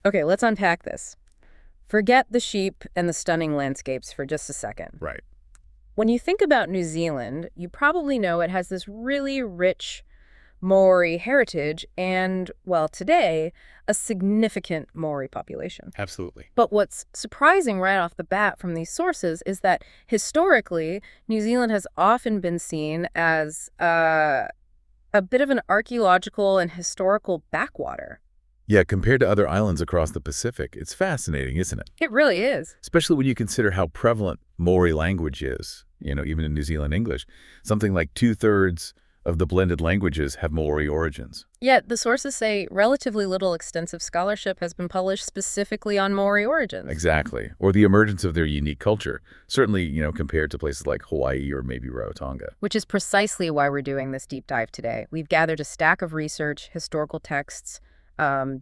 Okay, let's unpack this. Forget the sheep and the stunning landscapes for just a second. Right. When you think about New Zealand, you probably know it has this really rich Maori heritage and, well, today, a significant Maori population. Absolutely. But what's surprising right off the bat from these sources is that historically, New Zealand has often been seen as a bit of an archaeological and historical backwater. Yeah, compared to other islands across the Pacific, it's fascinating, isn't it? It really is. Especially when you consider how prevalent Maori language is, even in New Zealand English. Something like 2/3 of the blended languages have Maori origins. Yet the sources say relatively little extensive scholarship has been published specifically on Maori origins. Exactly. Or the emergence of their unique culture, certainly, compared to places like Hawaii or maybe Rarotonga. Which is precisely why we're doing this deep dive today. We've gathered a stack of research, historical texts,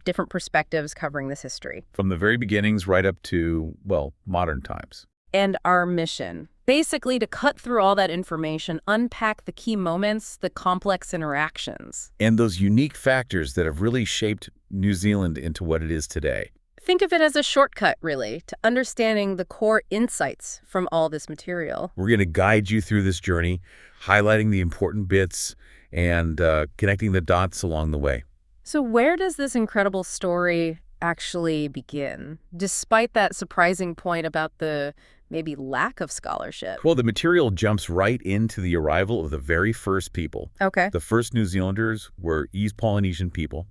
different perspectives covering this history. From the very beginnings right up to, well, modern times. And our mission, basically to cut through all that information, unpack the key moments, the complex interactions. And those unique factors that have really shaped New Zealand into what it is today. Think of it as a shortcut, really, to understanding the core insights from all this material. We're going to guide you through this journey, highlighting the important bits and connecting the dots along the way. So where does this incredible story actually begin, despite that surprising point about the maybe lack of scholarship? Well, the material jumps right into the arrival of the very first people. Okay. The first New Zealanders were East Polynesian people,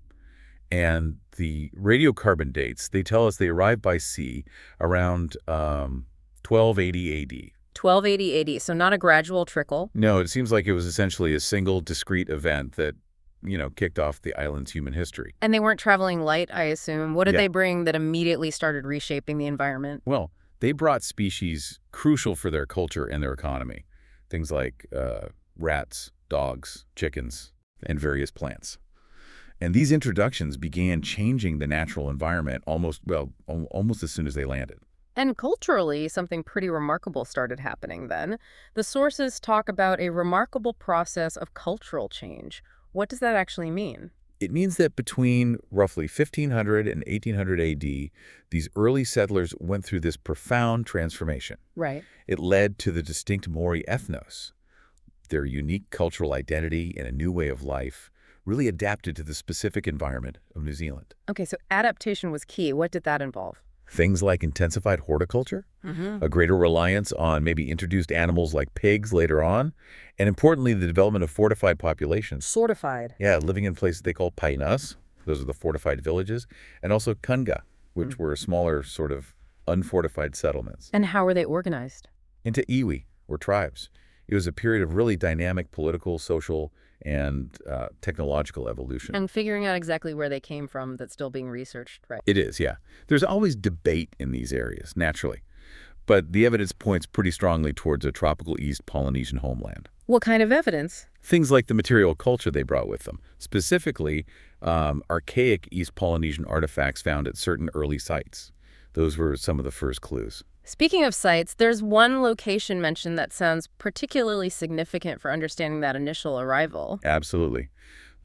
and the radiocarbon dates, they tell us they arrived by sea around 1280 AD. 1280 AD, so not a gradual trickle. No, it seems like it was essentially a single discrete event that kicked off the island's human history. And they weren't traveling light, I assume. What did Yeah. they bring that immediately started reshaping the environment? Well, they brought species crucial for their culture and their economy. Things like rats, dogs, chickens, and various plants. And these introductions began changing the natural environment almost as soon as they landed. And culturally, something pretty remarkable started happening then. The sources talk about a remarkable process of cultural change. What does that actually mean? It means that between roughly 1500 and 1800 AD, these early settlers went through this profound transformation. Right. It led to the distinct Maori ethnos. Their unique cultural identity and a new way of life really adapted to the specific environment of New Zealand. Okay, so adaptation was key. What did that involve? Things like intensified horticulture, a greater reliance on maybe introduced animals like pigs later on, and importantly, the development of fortified populations. Fortified. Yeah, living in places they call painas, those are the fortified villages, and also kunga, which were smaller sort of unfortified settlements. And how were they organized? Into iwi, or tribes. It was a period of really dynamic political, social, and technological evolution. And figuring out exactly where they came from, that's still being researched, right? It is, yeah. There's always debate in these areas, naturally. But the evidence points pretty strongly towards a tropical East Polynesian homeland. What kind of evidence? Things like the material culture they brought with them. Specifically, archaic East Polynesian artifacts found at certain early sites. Those were some of the first clues. Speaking of sites, there's one location mentioned that sounds particularly significant for understanding that initial arrival. Absolutely.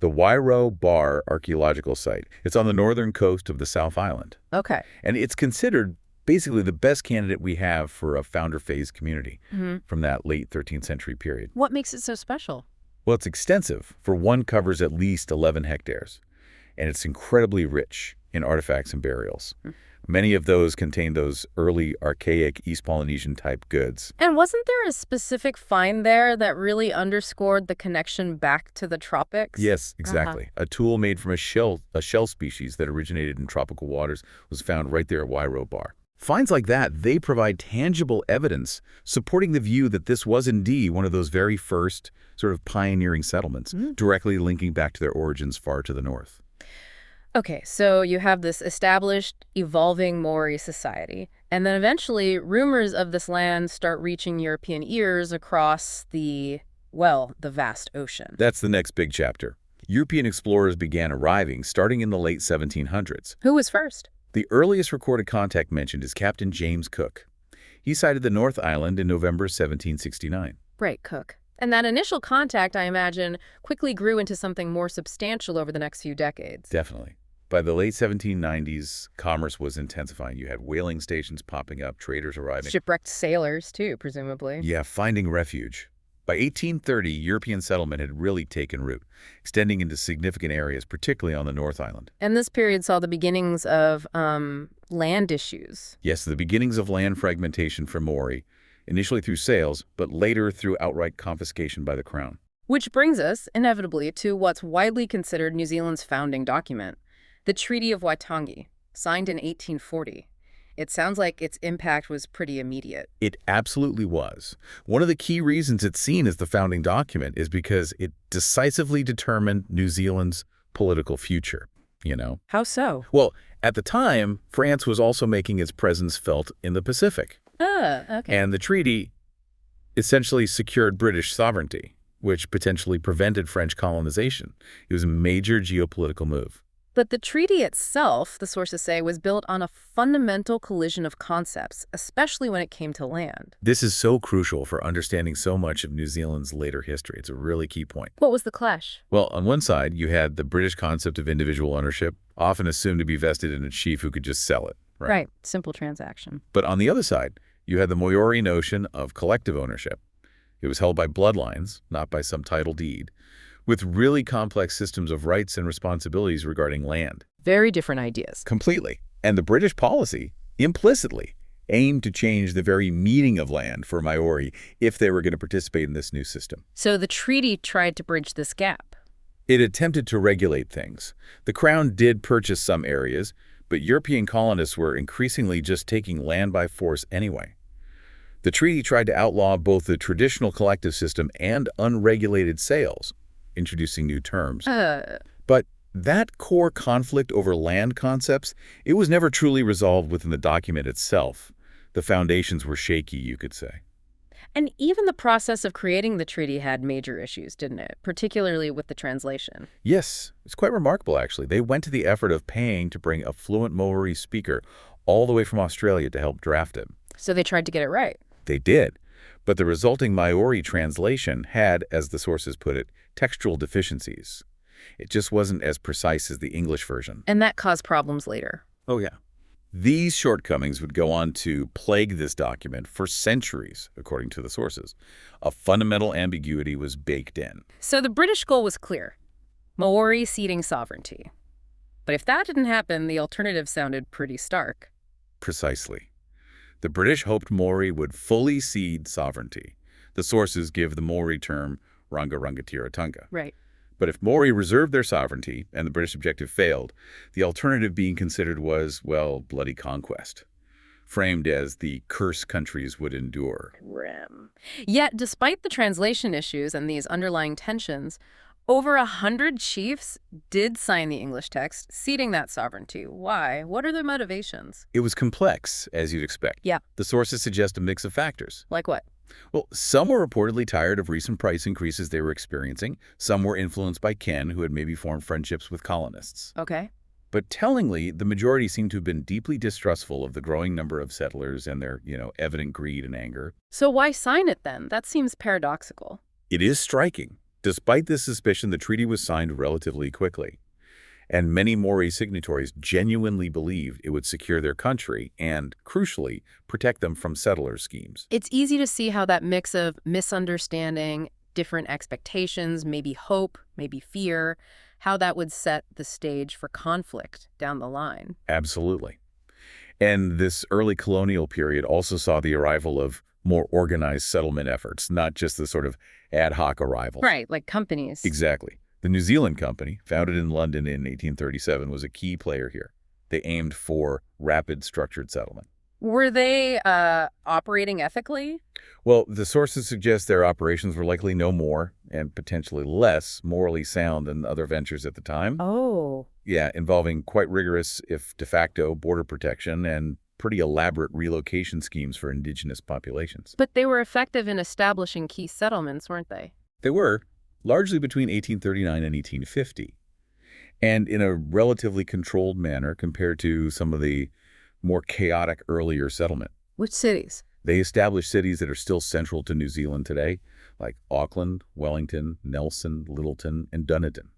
The Wairau Bar archaeological site. It's on the northern coast of the South Island. Okay. And it's considered basically the best candidate we have for a founder phase community from that late 13th century period. What makes it so special? Well, it's extensive. For one, covers at least 11 hectares. And it's incredibly rich in artifacts and burials. Many of those contain those early archaic East Polynesian type goods. And wasn't there a specific find there that really underscored the connection back to the tropics? Yes, exactly. A tool made from a shell species that originated in tropical waters was found right there at Wairau Bar. Finds like that, they provide tangible evidence supporting the view that this was indeed one of those very first sort of pioneering settlements, directly linking back to their origins far to the north. Okay, so you have this established, evolving Maori society, and then eventually rumors of this land start reaching European ears across the vast ocean. That's the next big chapter. European explorers began arriving starting in the late 1700s. Who was first? The earliest recorded contact mentioned is Captain James Cook. He sighted the North Island in November 1769. Right, Cook. And that initial contact, I imagine, quickly grew into something more substantial over the next few decades. Definitely. By the late 1790s, commerce was intensifying. You had whaling stations popping up, traders arriving. Shipwrecked sailors, too, presumably. Yeah, finding refuge. By 1830, European settlement had really taken root, extending into significant areas, particularly on the North Island. And this period saw the beginnings of land issues. Yes, the beginnings of land fragmentation for Maori, initially through sales, but later through outright confiscation by the Crown. Which brings us, inevitably, to what's widely considered New Zealand's founding document, the Treaty of Waitangi, signed in 1840. It sounds like its impact was pretty immediate. It absolutely was. One of the key reasons it's seen as the founding document is because it decisively determined New Zealand's political future, you know? How so? Well, at the time, France was also making its presence felt in the Pacific. Okay. And the treaty essentially secured British sovereignty, which potentially prevented French colonization. It was a major geopolitical move. But the treaty itself, the sources say, was built on a fundamental collision of concepts, especially when it came to land. This is so crucial for understanding so much of New Zealand's later history. It's a really key point. What was the clash? Well, on one side, you had the British concept of individual ownership, often assumed to be vested in a chief who could just sell it. Right. Simple transaction. But on the other side, you had the Maori notion of collective ownership. It was held by bloodlines, not by some title deed, with really complex systems of rights and responsibilities regarding land. Very different ideas. Completely. And the British policy, implicitly, aimed to change the very meaning of land for Maori if they were going to participate in this new system. So the treaty tried to bridge this gap. It attempted to regulate things. The Crown did purchase some areas, but European colonists were increasingly just taking land by force anyway. The treaty tried to outlaw both the traditional collective system and unregulated sales, introducing new terms. But that core conflict over land concepts, it was never truly resolved within the document itself. The foundations were shaky, you could say. And even the process of creating the treaty had major issues, didn't it? Particularly with the translation. Yes, it's quite remarkable, actually. They went to the effort of paying to bring a fluent Maori speaker all the way from Australia to help draft it. So they tried to get it right. They did. But the resulting Maori translation had, as the sources put it, textual deficiencies. It just wasn't as precise as the English version. And that caused problems later. Oh, yeah. These shortcomings would go on to plague this document for centuries, according to the sources. A fundamental ambiguity was baked in. So the British goal was clear. Maori ceding sovereignty. But if that didn't happen, the alternative sounded pretty stark. Precisely. The British hoped Maori would fully cede sovereignty. The sources give the Maori term Ranga Rangatiratanga. Right. But if Maori reserved their sovereignty and the British objective failed, the alternative being considered was, well, bloody conquest, framed as the curse countries would endure. Grim. Yet, despite the translation issues and these underlying tensions, over 100 chiefs did sign the English text, ceding that sovereignty. Why? What are their motivations? It was complex, as you'd expect. Yeah. The sources suggest a mix of factors. Like what? Well, some were reportedly tired of recent price increases they were experiencing. Some were influenced by kin who had maybe formed friendships with colonists. Okay. But tellingly, the majority seemed to have been deeply distrustful of the growing number of settlers and their, evident greed and anger. So why sign it then? That seems paradoxical. It is striking. Despite this suspicion, the treaty was signed relatively quickly. And many Maori signatories genuinely believed it would secure their country and, crucially, protect them from settler schemes. It's easy to see how that mix of misunderstanding, different expectations, maybe hope, maybe fear, how that would set the stage for conflict down the line. Absolutely. And this early colonial period also saw the arrival of more organized settlement efforts, not just the sort of ad hoc arrivals. Right, like companies. Exactly. The New Zealand Company, founded in London in 1837, was a key player here. They aimed for rapid, structured settlement. Were they operating ethically? Well, the sources suggest their operations were likely no more, and potentially less, morally sound than other ventures at the time. Oh. Yeah, involving quite rigorous, if de facto, border protection and pretty elaborate relocation schemes for indigenous populations. But they were effective in establishing key settlements, weren't they? They were, largely between 1839 and 1850, and in a relatively controlled manner compared to some of the more chaotic earlier settlement. Which cities? They established cities that are still central to New Zealand today, like Auckland, Wellington, Nelson, Littleton, and Dunedin.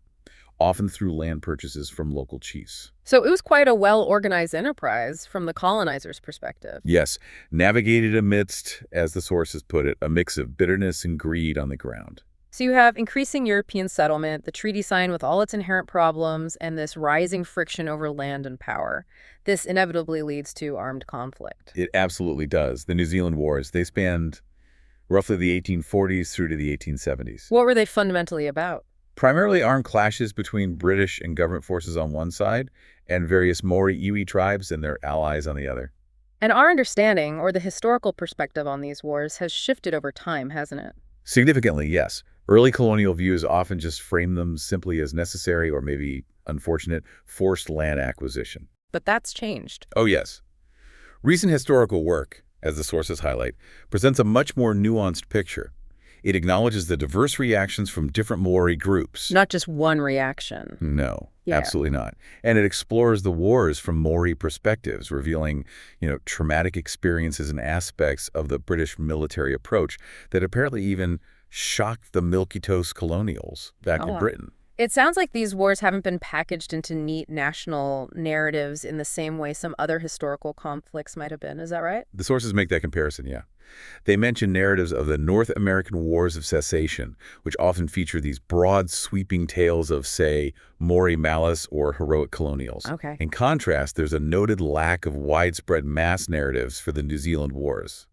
often through land purchases from local chiefs. So it was quite a well-organized enterprise from the colonizers' perspective. Yes, navigated amidst, as the sources put it, a mix of bitterness and greed on the ground. So you have increasing European settlement, the treaty sign with all its inherent problems, and this rising friction over land and power. This inevitably leads to armed conflict. It absolutely does. The New Zealand Wars, they spanned roughly the 1840s through to the 1870s. What were they fundamentally about? Primarily armed clashes between British and government forces on one side and various Māori iwi tribes and their allies on the other. And our understanding, or the historical perspective on these wars, has shifted over time, hasn't it? Significantly, yes. Early colonial views often just frame them simply as necessary or maybe unfortunate forced land acquisition. But that's changed. Oh, yes. Recent historical work, as the sources highlight, presents a much more nuanced picture. It acknowledges the diverse reactions from different Māori groups. Not just one reaction. No, Yeah. absolutely not. And it explores the wars from Māori perspectives, revealing, traumatic experiences and aspects of the British military approach that apparently even shocked the milquetoast colonials back in wow. Britain. It sounds like these wars haven't been packaged into neat national narratives in the same way some other historical conflicts might have been. Is that right? The sources make that comparison, yeah. They mention narratives of the North American Wars of Secession, which often feature these broad, sweeping tales of, say, Māori malice or heroic colonials. Okay. In contrast, there's a noted lack of widespread mass narratives for the New Zealand Wars.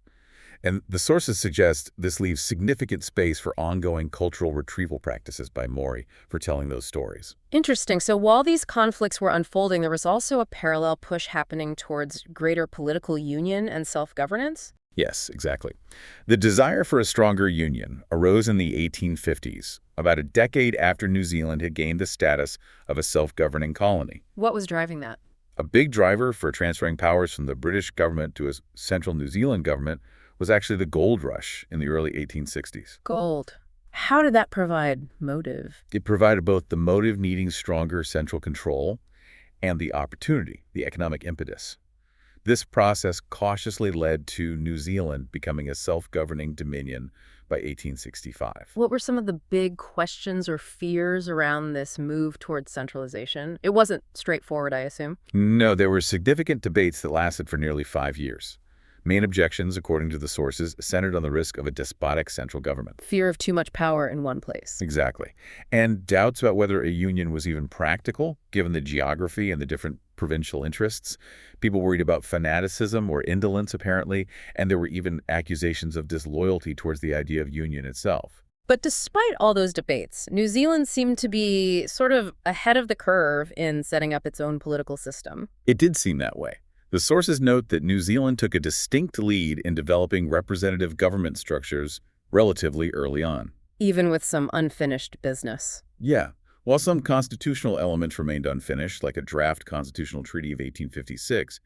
And the sources suggest this leaves significant space for ongoing cultural retrieval practices by Māori for telling those stories. Interesting. So while these conflicts were unfolding, there was also a parallel push happening towards greater political union and self-governance? Yes, exactly. The desire for a stronger union arose in the 1850s, about a decade after New Zealand had gained the status of a self-governing colony. What was driving that? A big driver for transferring powers from the British government to a central New Zealand government was actually the gold rush in the early 1860s. Gold. How did that provide motive? It provided both the motive needing stronger central control and the opportunity, the economic impetus. This process cautiously led to New Zealand becoming a self-governing dominion by 1865. What were some of the big questions or fears around this move towards centralization? It wasn't straightforward, I assume. No, there were significant debates that lasted for nearly 5 years. Main objections, according to the sources, centered on the risk of a despotic central government. Fear of too much power in one place. Exactly. And doubts about whether a union was even practical, given the geography and the different provincial interests. People worried about fanaticism or indolence, apparently, and there were even accusations of disloyalty towards the idea of union itself. But despite all those debates, New Zealand seemed to be sort of ahead of the curve in setting up its own political system. It did seem that way. The sources note that New Zealand took a distinct lead in developing representative government structures relatively early on. Even with some unfinished business. Yeah. While some constitutional elements remained unfinished, like a draft constitutional treaty of 1856,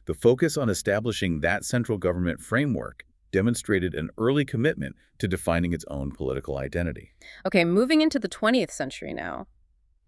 the focus on establishing that central government framework demonstrated an early commitment to defining its own political identity. Okay, moving into the 20th century now.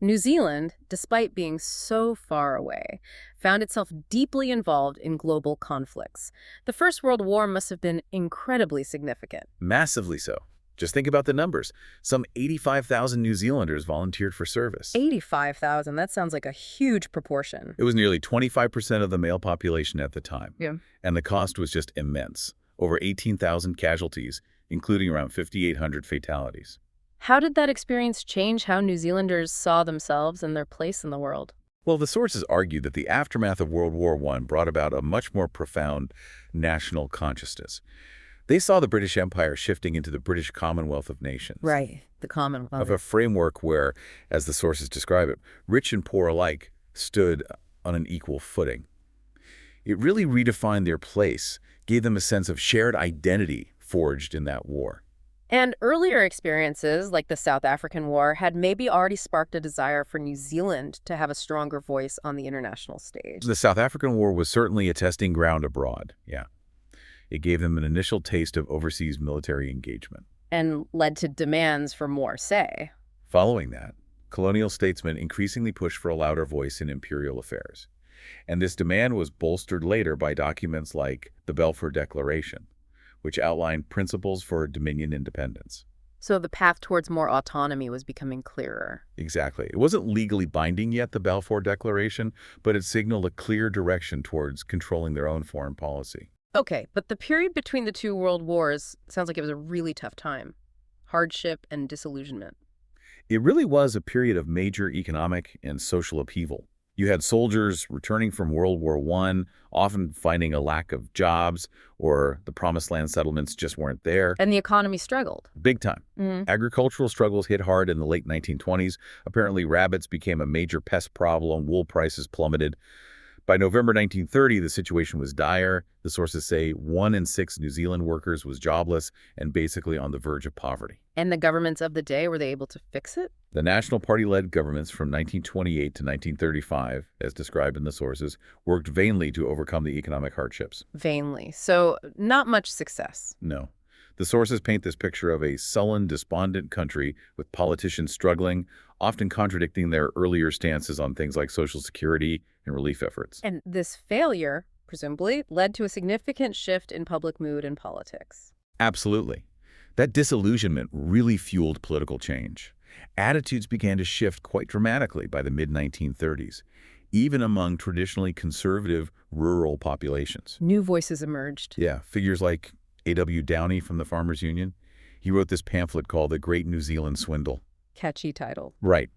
New Zealand, despite being so far away, found itself deeply involved in global conflicts. The First World War must have been incredibly significant. Massively so. Just think about the numbers. Some 85,000 New Zealanders volunteered for service. 85,000, that sounds like a huge proportion. It was nearly 25% of the male population at the time. Yeah. And the cost was just immense. Over 18,000 casualties, including around 5,800 fatalities. How did that experience change how New Zealanders saw themselves and their place in the world? Well, the sources argue that the aftermath of World War I brought about a much more profound national consciousness. They saw the British Empire shifting into the British Commonwealth of Nations. Right, the Commonwealth. Of a framework where, as the sources describe it, rich and poor alike stood on an equal footing. It really redefined their place, gave them a sense of shared identity forged in that war. And earlier experiences, like the South African War, had maybe already sparked a desire for New Zealand to have a stronger voice on the international stage. The South African War was certainly a testing ground abroad, yeah. It gave them an initial taste of overseas military engagement. And led to demands for more say. Following that, colonial statesmen increasingly pushed for a louder voice in imperial affairs. And this demand was bolstered later by documents like the Balfour Declaration, which outlined principles for Dominion independence. So the path towards more autonomy was becoming clearer. Exactly. It wasn't legally binding yet, the Balfour Declaration, but it signaled a clear direction towards controlling their own foreign policy. Okay, but the period between the two world wars sounds like it was a really tough time. Hardship and disillusionment. It really was a period of major economic and social upheaval. You had soldiers returning from World War I, often finding a lack of jobs, or the Promised Land settlements just weren't there. And the economy struggled. Big time. Mm. Agricultural struggles hit hard in the late 1920s. Apparently, rabbits became a major pest problem, wool prices plummeted. By November 1930, the situation was dire. The sources say 1 in 6 New Zealand workers was jobless and basically on the verge of poverty. And the governments of the day, were they able to fix it? The National Party-led governments from 1928 to 1935, as described in the sources, worked vainly to overcome the economic hardships. Vainly. So not much success. No. The sources paint this picture of a sullen, despondent country with politicians struggling, often contradicting their earlier stances on things like Social Security and relief efforts. And this failure, presumably, led to a significant shift in public mood and politics. Absolutely. That disillusionment really fueled political change. Attitudes began to shift quite dramatically by the mid-1930s, even among traditionally conservative rural populations. New voices emerged. Yeah, figures like A.W. Downey from the Farmers Union. He wrote this pamphlet called The Great New Zealand Swindle. Catchy title. Right.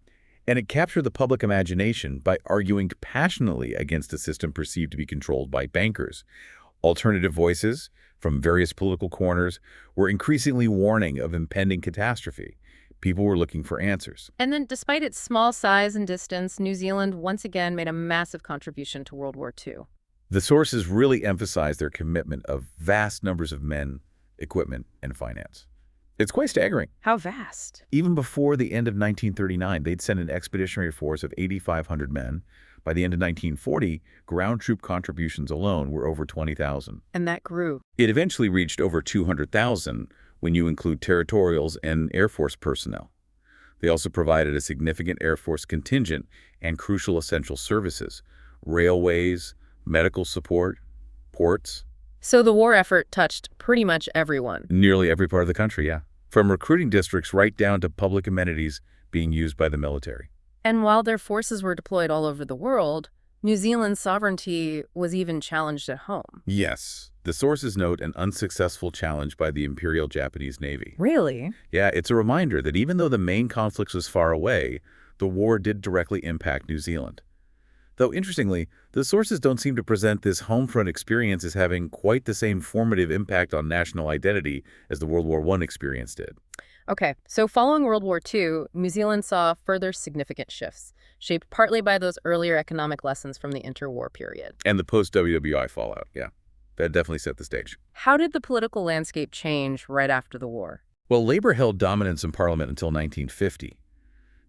And it captured the public imagination by arguing passionately against a system perceived to be controlled by bankers. Alternative voices from various political corners were increasingly warning of impending catastrophe. People were looking for answers. And then, despite its small size and distance, New Zealand once again made a massive contribution to World War II. The sources really emphasized their commitment of vast numbers of men, equipment, and finance. It's quite staggering. How vast? Even before the end of 1939, they'd sent an expeditionary force of 8,500 men. By the end of 1940, ground troop contributions alone were over 20,000. And that grew. It eventually reached over 200,000 when you include territorials and Air Force personnel. They also provided a significant Air Force contingent and crucial essential services, railways, medical support, ports. So the war effort touched pretty much everyone. Nearly every part of the country, yeah. From recruiting districts right down to public amenities being used by the military. And while their forces were deployed all over the world, New Zealand's sovereignty was even challenged at home. Yes. The sources note an unsuccessful challenge by the Imperial Japanese Navy. Really? Yeah, it's a reminder that even though the main conflict was far away, the war did directly impact New Zealand. Though, interestingly, the sources don't seem to present this homefront experience as having quite the same formative impact on national identity as the World War I experience did. Okay, so following World War II, New Zealand saw further significant shifts, shaped partly by those earlier economic lessons from the interwar period. And the post-WWI fallout, yeah. That definitely set the stage. How did the political landscape change right after the war? Well, Labour held dominance in Parliament until 1950.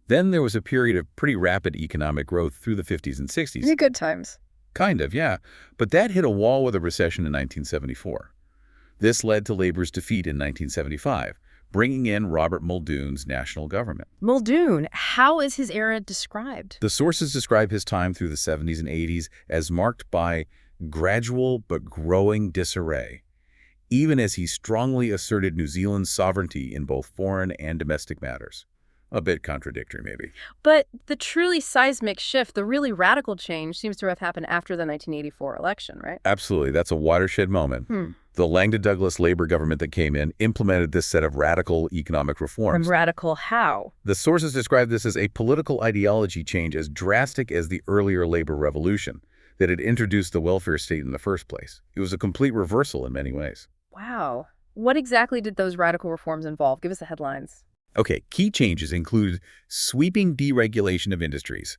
Then there was a period of pretty rapid economic growth through the 50s and 60s. Pretty good times. Kind of, yeah. But that hit a wall with a recession in 1974. This led to Labour's defeat in 1975, bringing in Robert Muldoon's national government. Muldoon, how is his era described? The sources describe his time through the 70s and 80s as marked by gradual but growing disarray, even as he strongly asserted New Zealand's sovereignty in both foreign and domestic matters. A bit contradictory, maybe. But the truly seismic shift, the really radical change, seems to have happened after the 1984 election, right? Absolutely. That's a watershed moment. The Langdon Douglas Labour government that came in implemented this set of radical economic reforms. From radical how? The sources describe this as a political ideology change as drastic as the earlier Labour Revolution that had introduced the welfare state in the first place. It was a complete reversal in many ways. Wow. What exactly did those radical reforms involve? Give us the headlines. Okay, key changes included sweeping deregulation of industries,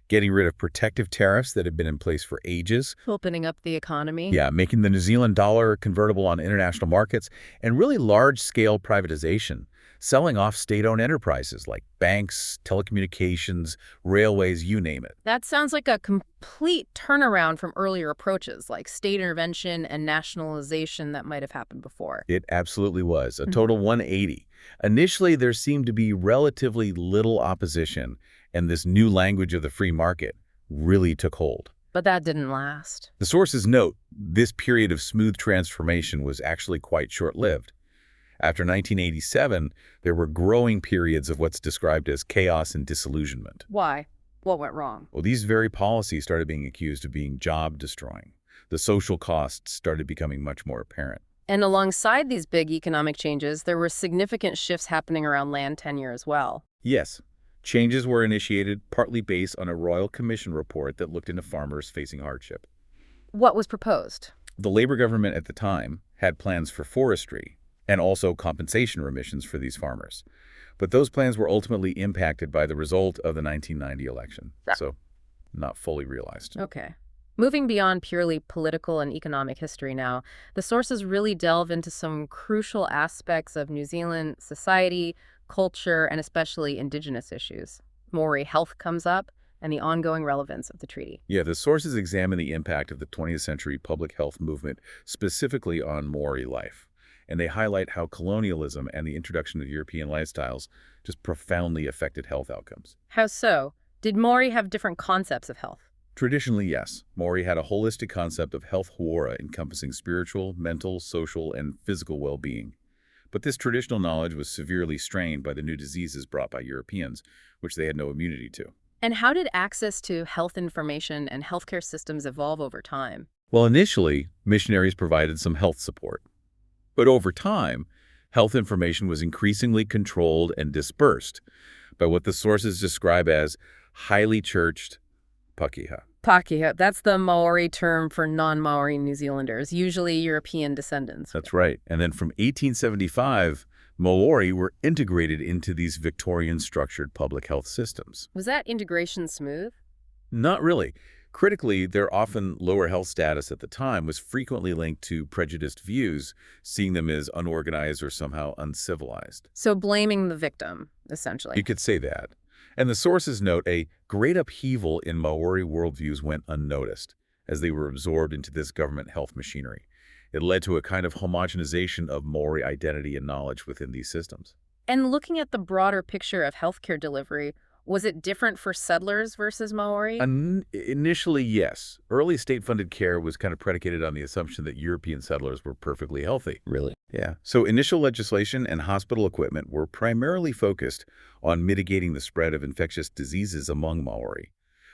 getting rid of protective tariffs that had been in place for ages. Opening up the economy. Yeah, making the New Zealand dollar convertible on international markets, and really large-scale privatization, selling off state-owned enterprises like banks, telecommunications, railways, you name it. That sounds like a complete turnaround from earlier approaches, like state intervention and nationalization that might have happened before. It absolutely was, a total 180. Initially, there seemed to be relatively little opposition, and this new language of the free market really took hold. But that didn't last. The sources note this period of smooth transformation was actually quite short-lived. After 1987, there were growing periods of what's described as chaos and disillusionment. Why? What went wrong? Well, these very policies started being accused of being job-destroying. The social costs started becoming much more apparent. And alongside these big economic changes, there were significant shifts happening around land tenure as well. Yes, changes were initiated partly based on a Royal Commission report that looked into farmers facing hardship. What was proposed? The Labour government at the time had plans for forestry and also compensation remissions for these farmers. But those plans were ultimately impacted by the result of the 1990 election, so not fully realized. Okay. Moving beyond purely political and economic history now, the sources really delve into some crucial aspects of New Zealand society, culture, and especially indigenous issues. Maori health comes up, and the ongoing relevance of the treaty. Yeah, the sources examine the impact of the 20th century public health movement specifically on Maori life. And they highlight how colonialism and the introduction of European lifestyles just profoundly affected health outcomes. How so? Did Maori have different concepts of health? Traditionally, yes. Maori had a holistic concept of health hauora encompassing spiritual, mental, social, and physical well-being. But this traditional knowledge was severely strained by the new diseases brought by Europeans, which they had no immunity to. And how did access to health information and healthcare systems evolve over time? Well, initially, missionaries provided some health support. But over time, health information was increasingly controlled and dispersed by what the sources describe as highly churched pakeha. Pakeha, that's the Maori term for non-Maori New Zealanders, usually European descendants. That's right. And then from 1875, Maori were integrated into these Victorian structured public health systems. Was that integration smooth? Not really. Critically, their often lower health status at the time was frequently linked to prejudiced views, seeing them as unorganized or somehow uncivilized. So blaming the victim, essentially. You could say that. And the sources note a great upheaval in Maori worldviews went unnoticed as they were absorbed into this government health machinery. It led to a kind of homogenization of Maori identity and knowledge within these systems. And looking at the broader picture of healthcare delivery, was it different for settlers versus Maori? Initially, yes. Early state-funded care was kind of predicated on the assumption that European settlers were perfectly healthy. Really? Yeah. So initial legislation and hospital equipment were primarily focused on mitigating the spread of infectious diseases among Maori,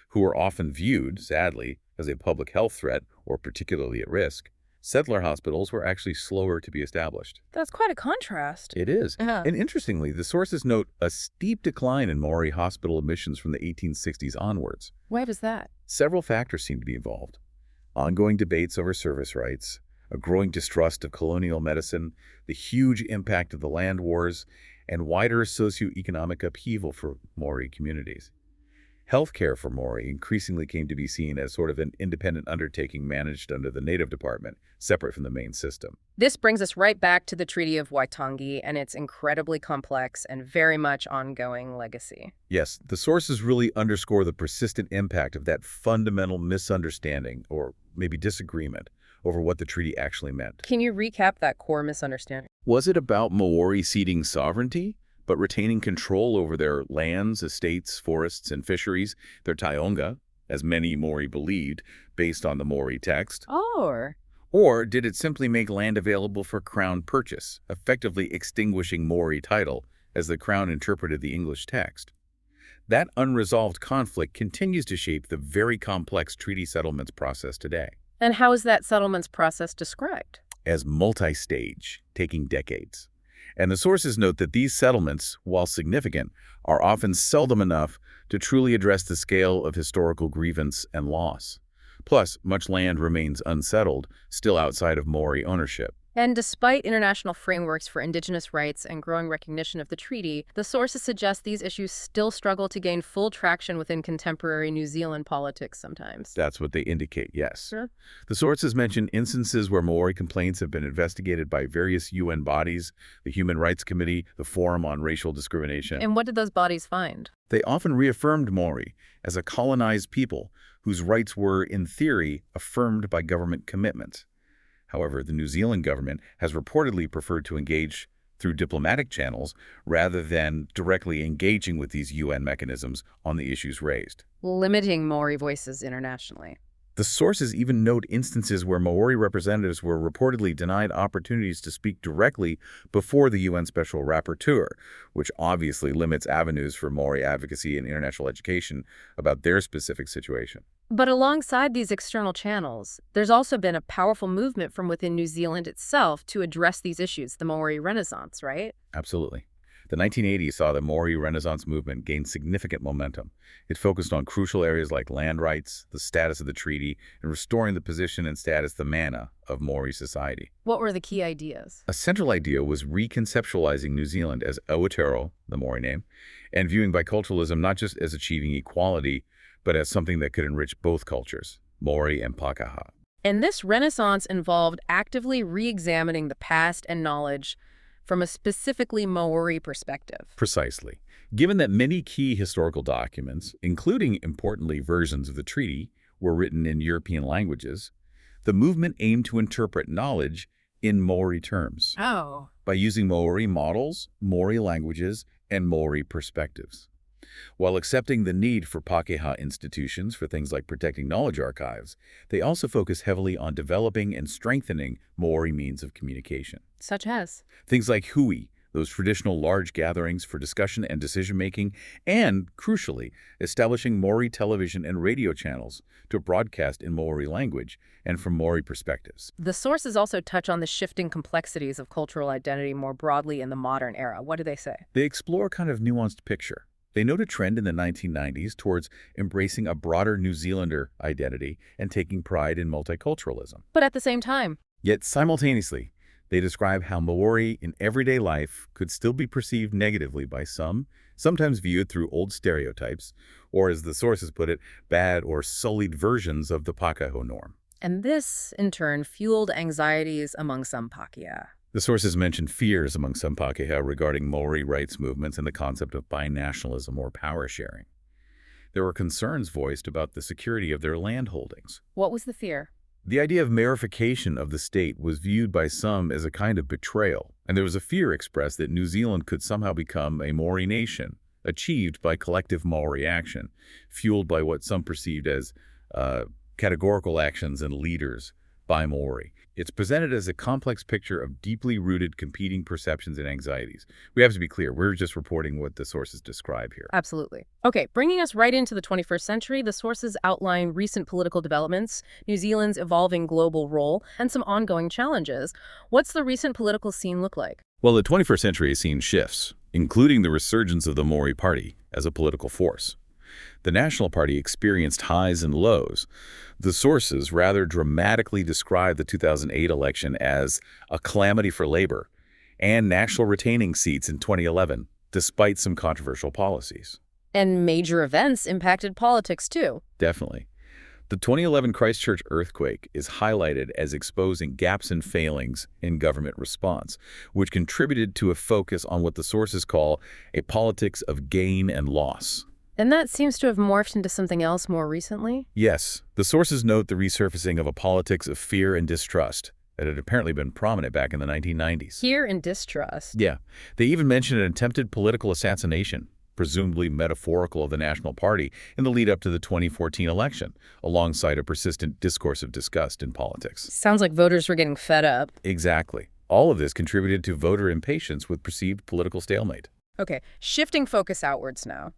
who were often viewed, sadly, as a public health threat or particularly at risk. Settler hospitals were actually slower to be established. That's quite a contrast. It is. Uh-huh. And interestingly, the sources note a steep decline in Maori hospital admissions from the 1860s onwards. Why was that? Several factors seem to be involved. Ongoing debates over service rights, a growing distrust of colonial medicine, the huge impact of the land wars, and wider socioeconomic upheaval for Maori communities. Healthcare for Maori increasingly came to be seen as sort of an independent undertaking managed under the Native Department, separate from the main system. This brings us right back to the Treaty of Waitangi and its incredibly complex and very much ongoing legacy. Yes, the sources really underscore the persistent impact of that fundamental misunderstanding, or maybe disagreement, over what the treaty actually meant. Can you recap that core misunderstanding? Was it about Maori ceding sovereignty, but retaining control over their lands, estates, forests, and fisheries, their taonga, as many Maori believed, based on the Maori text? Or did it simply make land available for crown purchase, effectively extinguishing Maori title as the crown interpreted the English text? That unresolved conflict continues to shape the very complex treaty settlements process today. And how is that settlements process described? As multi-stage, taking decades. And the sources note that these settlements, while significant, are often seldom enough to truly address the scale of historical grievance and loss. Plus, much land remains unsettled, still outside of Maori ownership. And despite international frameworks for indigenous rights and growing recognition of the treaty, the sources suggest these issues still struggle to gain full traction within contemporary New Zealand politics sometimes. That's what they indicate, yes. Sure. The sources mention instances where Maori complaints have been investigated by various UN bodies, the Human Rights Committee, the Forum on Racial Discrimination. And what did those bodies find? They often reaffirmed Maori as a colonized people whose rights were, in theory, affirmed by government commitments. However, the New Zealand government has reportedly preferred to engage through diplomatic channels rather than directly engaging with these UN mechanisms on the issues raised. Limiting Maori voices internationally. The sources even note instances where Maori representatives were reportedly denied opportunities to speak directly before the UN Special Rapporteur, which obviously limits avenues for Maori advocacy and international education about their specific situation. But alongside these external channels, there's also been a powerful movement from within New Zealand itself to address these issues, the Maori Renaissance, right? Absolutely. The 1980s saw the Maori Renaissance movement gain significant momentum. It focused on crucial areas like land rights, the status of the treaty, and restoring the position and status, the mana, of Maori society. What were the key ideas? A central idea was reconceptualizing New Zealand as Aotearoa, the Maori name, and viewing biculturalism not just as achieving equality, but as something that could enrich both cultures, Maori and Pākehā. And this Renaissance involved actively re-examining the past and knowledge from a specifically Maori perspective. Precisely. Given that many key historical documents, including, importantly, versions of the treaty, were written in European languages, the movement aimed to interpret knowledge in Maori terms Oh. by using Maori models, Maori languages, and Maori perspectives. While accepting the need for Pākehā institutions for things like protecting knowledge archives, they also focus heavily on developing and strengthening Maori means of communication. Such as? Things like hui, those traditional large gatherings for discussion and decision-making, and, crucially, establishing Maori television and radio channels to broadcast in Maori language and from Maori perspectives. The sources also touch on the shifting complexities of cultural identity more broadly in the modern era. What do they say? They explore a kind of nuanced picture. They note a trend in the 1990s towards embracing a broader New Zealander identity and taking pride in multiculturalism. But at the same time, Yet simultaneously, they describe how Maori in everyday life could still be perceived negatively by some, sometimes viewed through old stereotypes, or as the sources put it, bad or sullied versions of the Pākehā norm. and this, in turn, fueled anxieties among some Pākehā. The sources mention fears among some Pākehā regarding Maori rights movements and the concept of binationalism or power sharing. There were concerns voiced about the security of their land holdings. What was the fear? The idea of Maorification of the state was viewed by some as a kind of betrayal, and there was a fear expressed that New Zealand could somehow become a Maori nation, achieved by collective Maori action, fueled by what some perceived as categorical actions and leaders by Maori. It's presented as a complex picture of deeply rooted competing perceptions and anxieties. We have to be clear, we're just reporting what the sources describe here. Absolutely. Okay, bringing us right into the 21st century, the sources outline recent political developments, New Zealand's evolving global role, and some ongoing challenges. What's the recent political scene look like? Well, the 21st century has seen shifts, including the resurgence of the Maori Party as a political force. The National Party experienced highs and lows. The sources rather dramatically describe the 2008 election as a calamity for labor and national retaining seats in 2011, despite some controversial policies. And major events impacted politics, too. Definitely. The 2011 Christchurch earthquake is highlighted as exposing gaps and failings in government response, which contributed to a focus on what the sources call a politics of gain and loss. And that seems to have morphed into something else more recently? Yes, the sources note the resurfacing of a politics of fear and distrust that had apparently been prominent back in the 1990s. Fear and distrust. Yeah, they even mentioned an attempted political assassination, presumably metaphorical of the National Party, in the lead-up to the 2014 election, alongside a persistent discourse of disgust in politics. Sounds like voters were getting fed up. Exactly. All of this contributed to voter impatience with perceived political stalemate. Okay, shifting focus outwards now.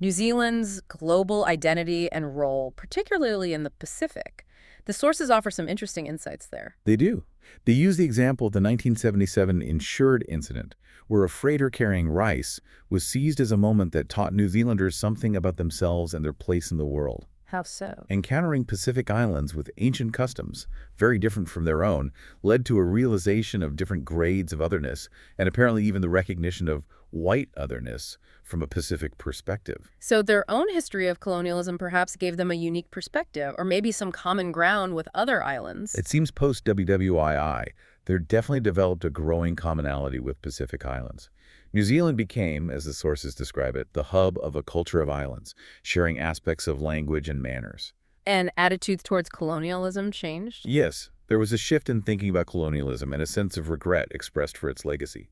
New Zealand's global identity and role, particularly in the Pacific. The sources offer some interesting insights there. They do. They use the example of the 1977 insured incident, where a freighter carrying rice was seized as a moment that taught New Zealanders something about themselves and their place in the world. How so? Encountering Pacific islands with ancient customs, very different from their own, led to a realization of different grades of otherness, and apparently even the recognition of white otherness from a Pacific perspective. So their own history of colonialism perhaps gave them a unique perspective, or maybe some common ground with other islands. It seems post-WWII, there definitely developed a growing commonality with Pacific islands. New Zealand became, as the sources describe it, the hub of a culture of islands, sharing aspects of language and manners. And attitudes towards colonialism changed? Yes, there was a shift in thinking about colonialism and a sense of regret expressed for its legacy.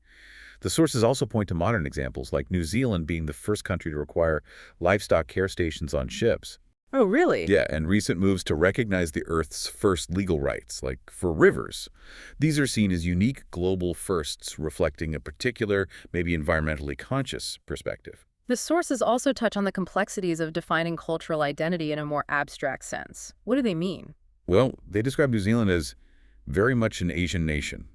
The sources also point to modern examples, like New Zealand being the first country to require livestock care stations on ships. Oh, really? Yeah, and recent moves to recognize the Earth's first legal rights, like for rivers. These are seen as unique global firsts reflecting a particular, maybe environmentally conscious perspective. The sources also touch on the complexities of defining cultural identity in a more abstract sense. What do they mean? Well, they describe New Zealand as very much an Asian nation,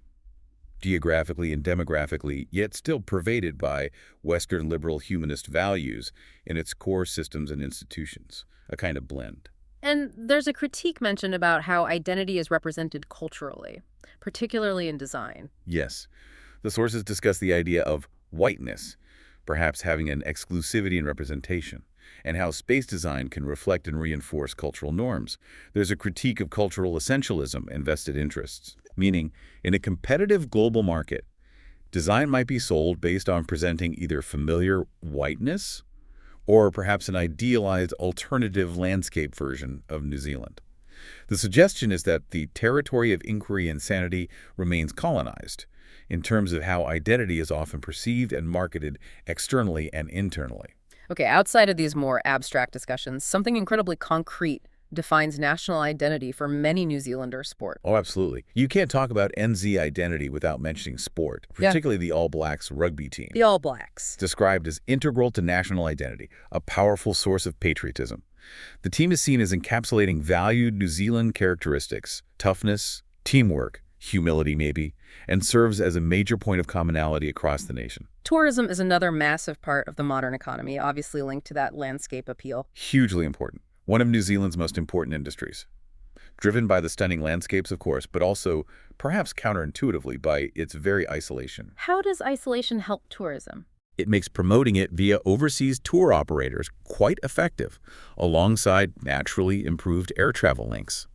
geographically and demographically, yet still pervaded by Western liberal humanist values in its core systems and institutions, a kind of blend. And there's a critique mentioned about how identity is represented culturally, particularly in design. Yes, the sources discuss the idea of whiteness, perhaps having an exclusivity in representation, and how space design can reflect and reinforce cultural norms. There's a critique of cultural essentialism and vested interests, meaning in a competitive global market, design might be sold based on presenting either familiar whiteness or perhaps an idealized alternative landscape version of New Zealand. The suggestion is that the territory of inquiry and sanity remains colonized in terms of how identity is often perceived and marketed externally and internally. Okay, outside of these more abstract discussions, something incredibly concrete defines national identity for many New Zealanders' sport. Oh, absolutely. You can't talk about NZ identity without mentioning sport, Yeah. particularly the All Blacks rugby team. The All Blacks. Described as integral to national identity, a powerful source of patriotism. The team is seen as encapsulating valued New Zealand characteristics, toughness, teamwork, humility maybe, and serves as a major point of commonality across the nation. Tourism is another massive part of the modern economy, obviously linked to that landscape appeal. Hugely important. One of New Zealand's most important industries. Driven by the stunning landscapes, of course, but also, perhaps counterintuitively, by its very isolation. How does isolation help tourism? It makes promoting it via overseas tour operators quite effective, alongside naturally improved air travel links.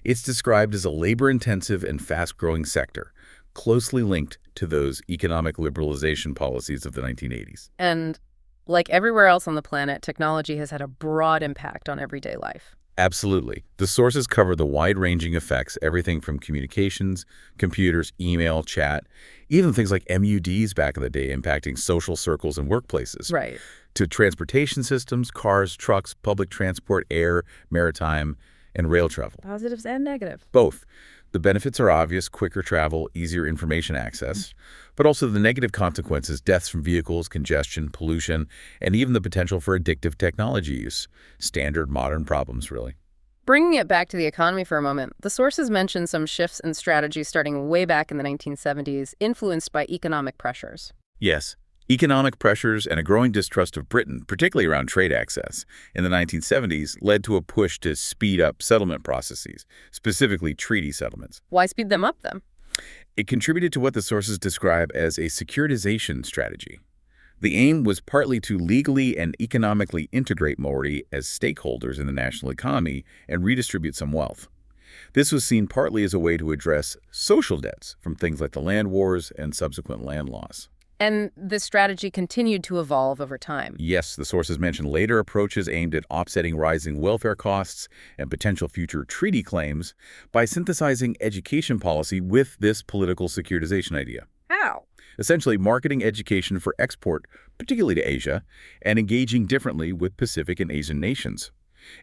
It's described as a labor-intensive and fast-growing sector, closely linked to those economic liberalization policies of the 1980s. And like everywhere else on the planet, technology has had a broad impact on everyday life. Absolutely. The sources cover the wide-ranging effects, everything from communications, computers, email, chat, even things like MUDs back in the day impacting social circles and workplaces, Right. to transportation systems, cars, trucks, public transport, air, maritime, and rail travel. Positives and negative. Both. The benefits are obvious: quicker travel, easier information access, but also the negative consequences: deaths from vehicles, congestion, pollution, and even the potential for addictive technology use. Standard modern problems, really. Bringing it back to the economy for a moment, the sources mention some shifts in strategy starting way back in the 1970s, influenced by economic pressures. Yes, economic pressures and a growing distrust of Britain, particularly around trade access, in the 1970s led to a push to speed up settlement processes, specifically treaty settlements. Why speed them up, then? It contributed to what the sources describe as a securitization strategy. The aim was partly to legally and economically integrate Māori as stakeholders in the national economy and redistribute some wealth. This was seen partly as a way to address social debts from things like the land wars and subsequent land loss. And this strategy continued to evolve over time. Yes, the sources mention later approaches aimed at offsetting rising welfare costs and potential future treaty claims by synthesizing education policy with this political securitization idea. How? Essentially, marketing education for export, particularly to Asia, and engaging differently with Pacific and Asian nations.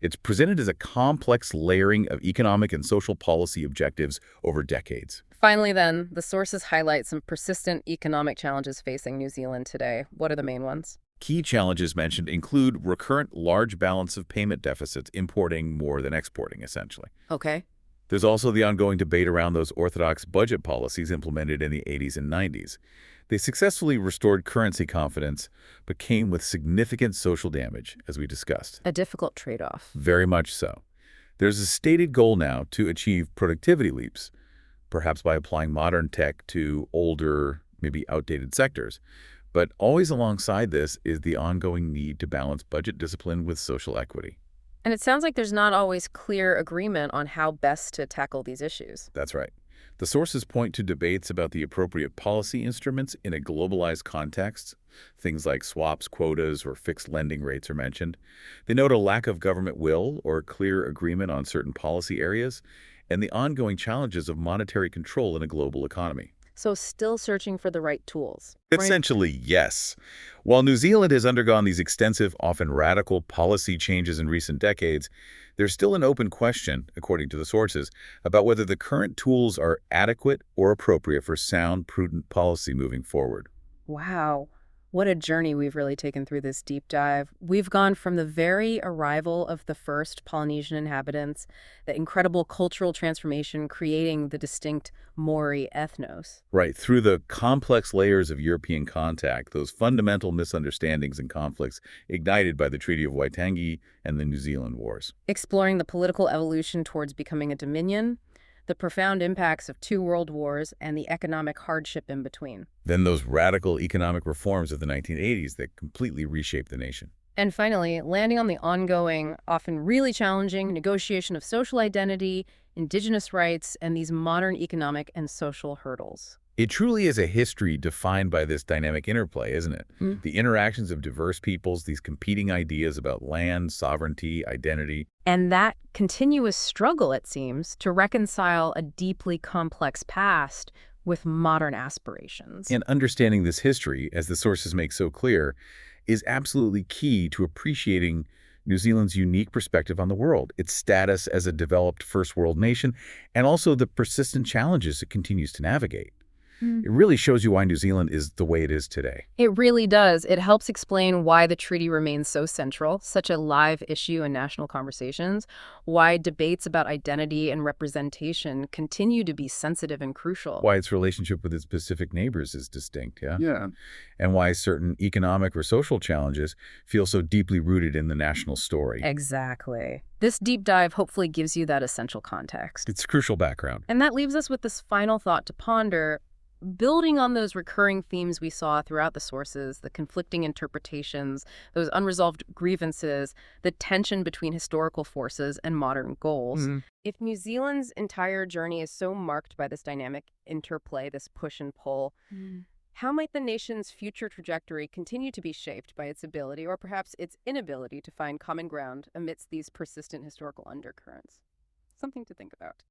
It's presented as a complex layering of economic and social policy objectives over decades. Finally, then, the sources highlight some persistent economic challenges facing New Zealand today. What are the main ones? Key challenges mentioned include recurrent large balance of payment deficits, importing more than exporting, essentially. Okay. There's also the ongoing debate around those orthodox budget policies implemented in the 80s and 90s. They successfully restored currency confidence, but came with significant social damage, as we discussed. A difficult trade-off. Very much so. There's a stated goal now to achieve productivity leaps, perhaps by applying modern tech to older, maybe outdated sectors. But always alongside this is the ongoing need to balance budget discipline with social equity. And it sounds like there's not always clear agreement on how best to tackle these issues. That's right. The sources point to debates about the appropriate policy instruments in a globalized context. Things like swaps, quotas, or fixed lending rates are mentioned. They note a lack of government will or clear agreement on certain policy areas and the ongoing challenges of monetary control in a global economy. So still searching for the right tools. Right. Essentially, yes. While New Zealand has undergone these extensive, often radical policy changes in recent decades, there's still an open question, according to the sources, about whether the current tools are adequate or appropriate for sound, prudent policy moving forward. Wow. What a journey we've really taken through this deep dive. We've gone from the very arrival of the first Polynesian inhabitants, the incredible cultural transformation creating the distinct Maori ethnos. Right, through the complex layers of European contact, those fundamental misunderstandings and conflicts ignited by the Treaty of Waitangi and the New Zealand Wars. Exploring the political evolution towards becoming a dominion, the profound impacts of two world wars, and the economic hardship in between. Then those radical economic reforms of the 1980s that completely reshaped the nation. And finally, landing on the ongoing, often really challenging negotiation of social identity, indigenous rights, and these modern economic and social hurdles. It truly is a history defined by this dynamic interplay, isn't it? Mm. The interactions of diverse peoples, these competing ideas about land, sovereignty, identity. And that continuous struggle, it seems, to reconcile a deeply complex past with modern aspirations. And understanding this history, as the sources make so clear, is absolutely key to appreciating New Zealand's unique perspective on the world, its status as a developed first world nation, and also the persistent challenges it continues to navigate. It really shows you why New Zealand is the way it is today. It really does. It helps explain why the treaty remains so central, such a live issue in national conversations, why debates about identity and representation continue to be sensitive and crucial. Why its relationship with its Pacific neighbors is distinct, yeah? Yeah. And why certain economic or social challenges feel so deeply rooted in the national story. Exactly. This deep dive hopefully gives you that essential context. It's crucial background. And that leaves us with this final thought to ponder. Building on those recurring themes we saw throughout the sources, the conflicting interpretations, those unresolved grievances, the tension between historical forces and modern goals. If New Zealand's entire journey is so marked by this dynamic interplay, this push and pull, how might the nation's future trajectory continue to be shaped by its ability or perhaps its inability to find common ground amidst these persistent historical undercurrents? Something to think about.